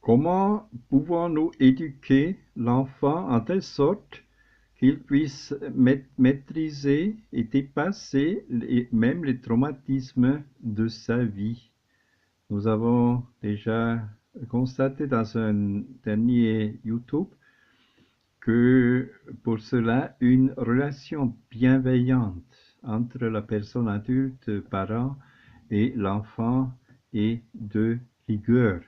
Comment pouvons-nous éduquer l'enfant en telle sorte qu'il puisse maîtriser et dépasser même les traumatismes de sa vie? Nous avons déjà constaté dans un dernier YouTube que pour cela, une relation bienveillante entre la personne adulte, parent, et l'enfant est de rigueur.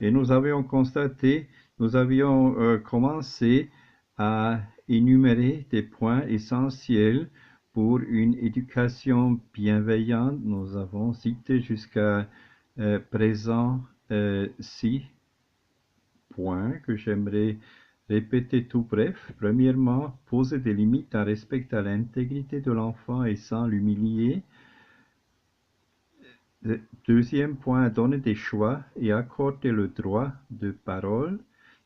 Et nous avions constaté, nous avions commencé à énumérer des points essentiels pour une éducation bienveillante. Nous avons cité jusqu'à présent 6 points que j'aimerais répéter tout bref. Premièrement, poser des limites en respectant l'intégrité de l'enfant et sans l'humilier. Deuxième point, donner des choix et accorder le droit de parole.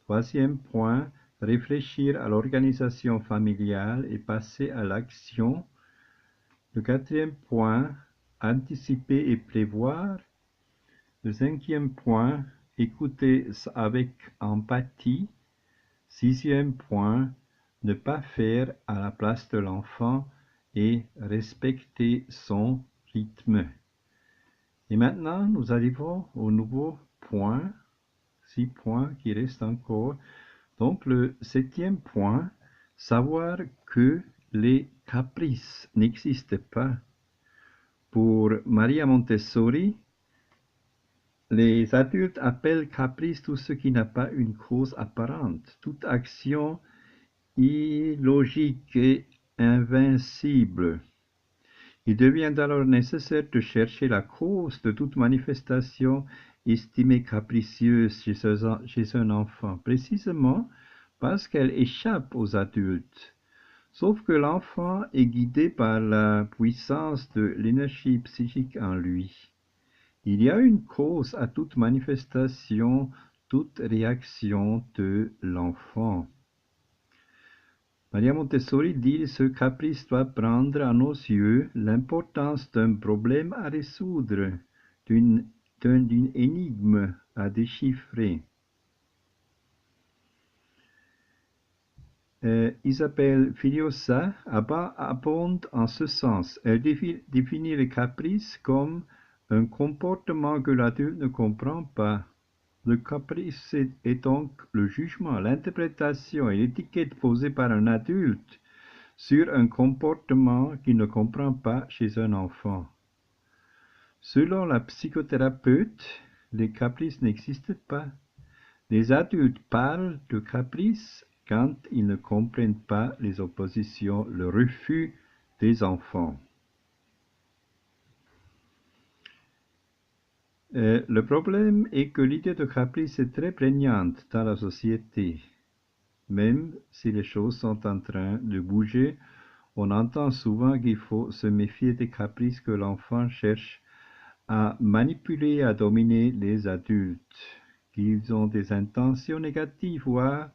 Troisième point, réfléchir à l'organisation familiale et passer à l'action. Le quatrième point, anticiper et prévoir. Le cinquième point, écouter avec empathie. Sixième point, ne pas faire à la place de l'enfant et respecter son rythme. Et maintenant, nous arrivons au nouveau point, 6 points qui restent encore. Donc le septième point, savoir que les caprices n'existent pas. Pour Maria Montessori, les adultes appellent caprice tout ce qui n'a pas une cause apparente. Toute action illogique et invincible. Il devient alors nécessaire de chercher la cause de toute manifestation estimée capricieuse chez un enfant, précisément parce qu'elle échappe aux adultes. Sauf que l'enfant est guidé par la puissance de l'énergie psychique en lui. Il y a une cause à toute manifestation, toute réaction de l'enfant. Maria Montessori dit: ce caprice doit prendre à nos yeux l'importance d'un problème à résoudre, d'une énigme à déchiffrer. Isabelle Filiosa abonde en ce sens. Elle définit le caprice comme un comportement que l'adulte ne comprend pas. Le caprice est donc le jugement, l'interprétation et l'étiquette posée par un adulte sur un comportement qu'il ne comprend pas chez un enfant. Selon la psychothérapeute, les caprices n'existent pas. Les adultes parlent de caprices quand ils ne comprennent pas les oppositions, le refus des enfants. Le problème est que l'idée de caprice est très prégnante dans la société. Même si les choses sont en train de bouger, on entend souvent qu'il faut se méfier des caprices que l'enfant cherche à manipuler, à dominer les adultes, qu'ils ont des intentions négatives, voire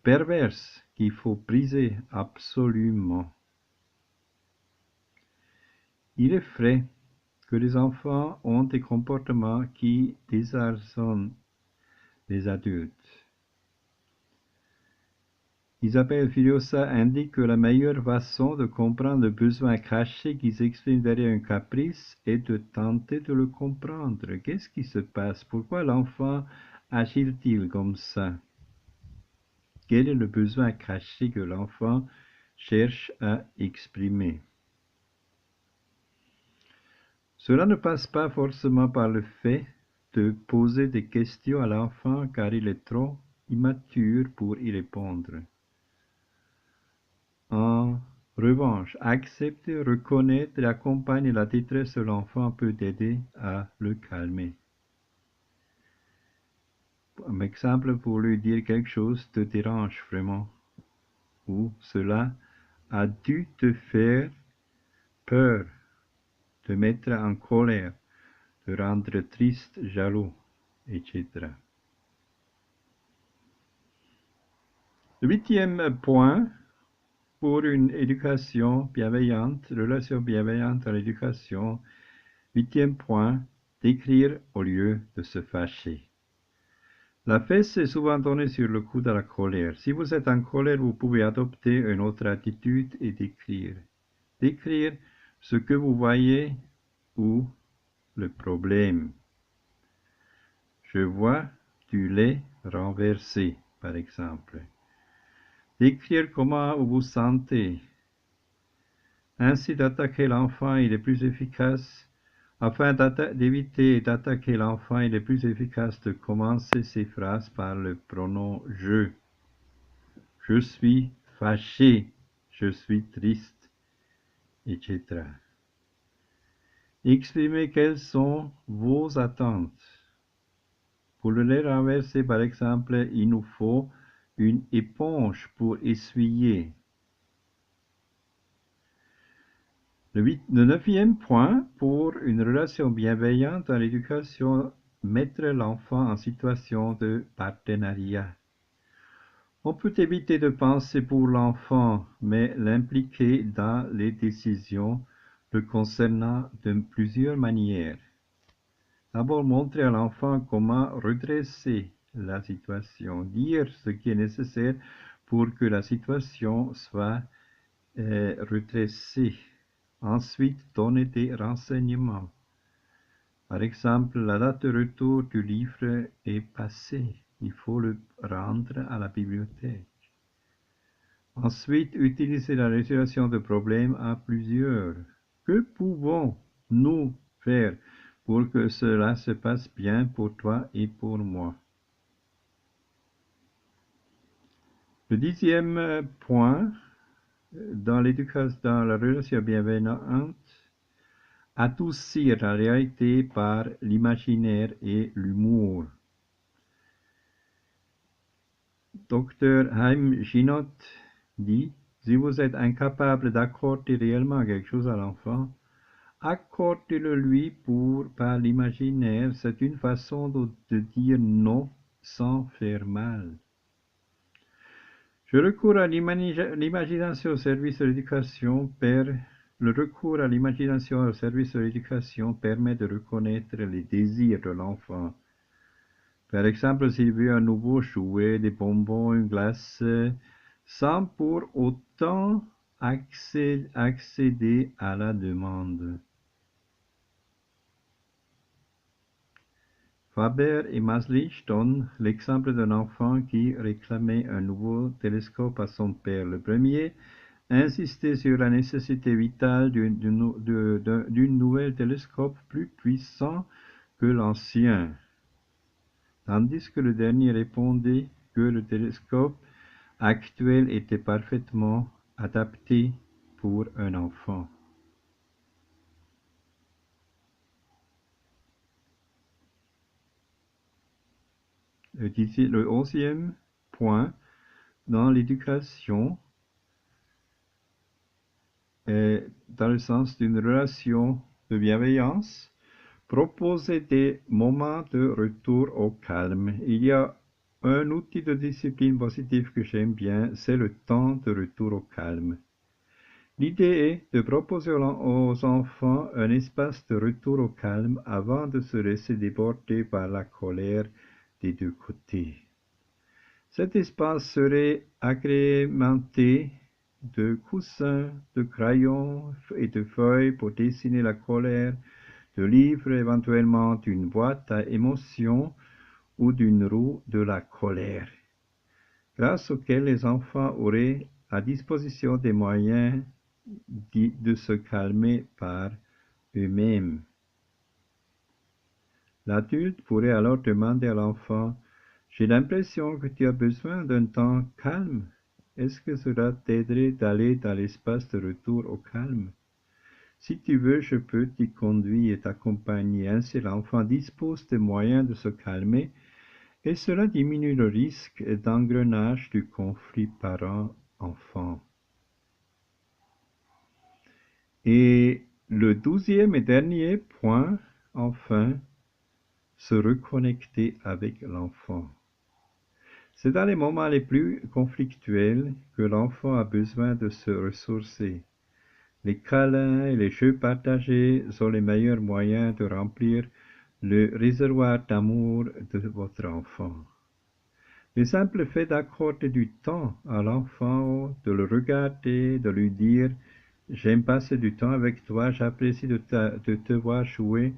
perverses, qu'il faut briser absolument. Il est vrai que les enfants ont des comportements qui désarçonnent les adultes. Isabelle Filiosa indique que la meilleure façon de comprendre le besoin caché qui s'exprime derrière un caprice est de tenter de le comprendre. Qu'est-ce qui se passe? Pourquoi l'enfant agit-il comme ça? Quel est le besoin caché que l'enfant cherche à exprimer? Cela ne passe pas forcément par le fait de poser des questions à l'enfant car il est trop immature pour y répondre. En revanche, accepter, reconnaître et accompagner la détresse de l'enfant peut aider à le calmer. Un exemple pour lui dire quelque chose te dérange vraiment, ou cela a dû te faire peur, te mettre en colère, te rendre triste, jaloux, etc. Le huitième point pour une éducation bienveillante, relation bienveillante à l'éducation. Huitième point, d'écrire au lieu de se fâcher. La fesse est souvent donnée sur le coup de la colère. Si vous êtes en colère, vous pouvez adopter une autre attitude et décrire. Décrire ce que vous voyez ou le problème. Je vois du lait renversé, par exemple. Décrire comment vous vous sentez. Ainsi, d'attaquer l'enfant, il est plus efficace. Afin d'éviter d'attaquer l'enfant, il est plus efficace de commencer ces phrases par le pronom je. Je suis fâché, je suis triste, etc. Exprimez quelles sont vos attentes. Pour le lait renversé, par exemple, il nous faut une éponge pour essuyer. Le 9e point, pour une relation bienveillante dans l'éducation, mettre l'enfant en situation de partenariat. On peut éviter de penser pour l'enfant, mais l'impliquer dans les décisions le concernant de plusieurs manières. D'abord, montrer à l'enfant comment redresser la situation, dire ce qui est nécessaire pour que la situation soit redressée. Ensuite, donner des renseignements. Par exemple, la date de retour du livre est passée. Il faut le rendre à la bibliothèque. Ensuite, utiliser la résolution de problèmes à plusieurs. Que pouvons-nous faire pour que cela se passe bien pour toi et pour moi? Le 10e point, dans l'éducation, dans la relation bienveillante, adoucir la réalité par l'imaginaire et l'humour. Dr. Haim Ginott dit, si vous êtes incapable d'accorder réellement quelque chose à l'enfant, accordez-le lui par l'imaginaire. C'est une façon de dire non sans faire mal. Le recours à l'imagination au service de l'éducation permet de reconnaître les désirs de l'enfant. Par exemple, s'il veut un nouveau jouet, des bonbons, une glace, sans pour autant accéder à la demande. Faber et Maslich donnent l'exemple d'un enfant qui réclamait un nouveau télescope à son père. Le premier insistait sur la nécessité vitale d'un nouvel télescope plus puissant que l'ancien, tandis que le dernier répondait que le télescope actuel était parfaitement adapté pour un enfant. Le 11e point, dans l'éducation, est dans le sens d'une relation de bienveillance, proposer des moments de retour au calme. Il y a un outil de discipline positive que j'aime bien, c'est le temps de retour au calme. L'idée est de proposer aux enfants un espace de retour au calme avant de se laisser déborder par la colère des deux côtés. Cet espace serait agrémenté de coussins, de crayons et de feuilles pour dessiner la colère, de livres éventuellement d'une boîte à émotions ou d'une roue de la colère, grâce auquel les enfants auraient à disposition des moyens de se calmer par eux-mêmes. L'adulte pourrait alors demander à l'enfant, j'ai l'impression que tu as besoin d'un temps calme. Est-ce que cela t'aiderait d'aller dans l'espace de retour au calme? Si tu veux, je peux t'y conduire et t'accompagner. Ainsi, l'enfant dispose des moyens de se calmer et cela diminue le risque d'engrenage du conflit parent-enfant. Et le 12e et dernier point, enfin, se reconnecter avec l'enfant. C'est dans les moments les plus conflictuels que l'enfant a besoin de se ressourcer. Les câlins et les jeux partagés sont les meilleurs moyens de remplir le réservoir d'amour de votre enfant. Le simple fait d'accorder du temps à l'enfant, de le regarder, de lui dire j'aime passer du temps avec toi, j'apprécie de te voir jouer,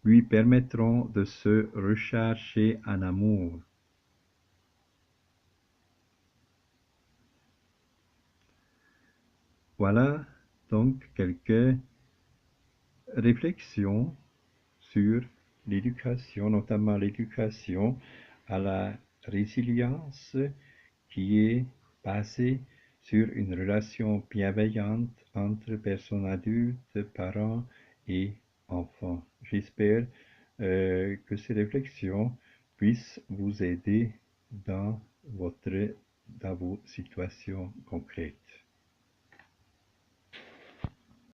lui permettront de se recharger en amour. Voilà donc quelques réflexions sur l'éducation, notamment l'éducation à la résilience qui est basée sur une relation bienveillante entre personnes adultes, parents et enfants. J'espère que ces réflexions puissent vous aider dans vos situations concrètes.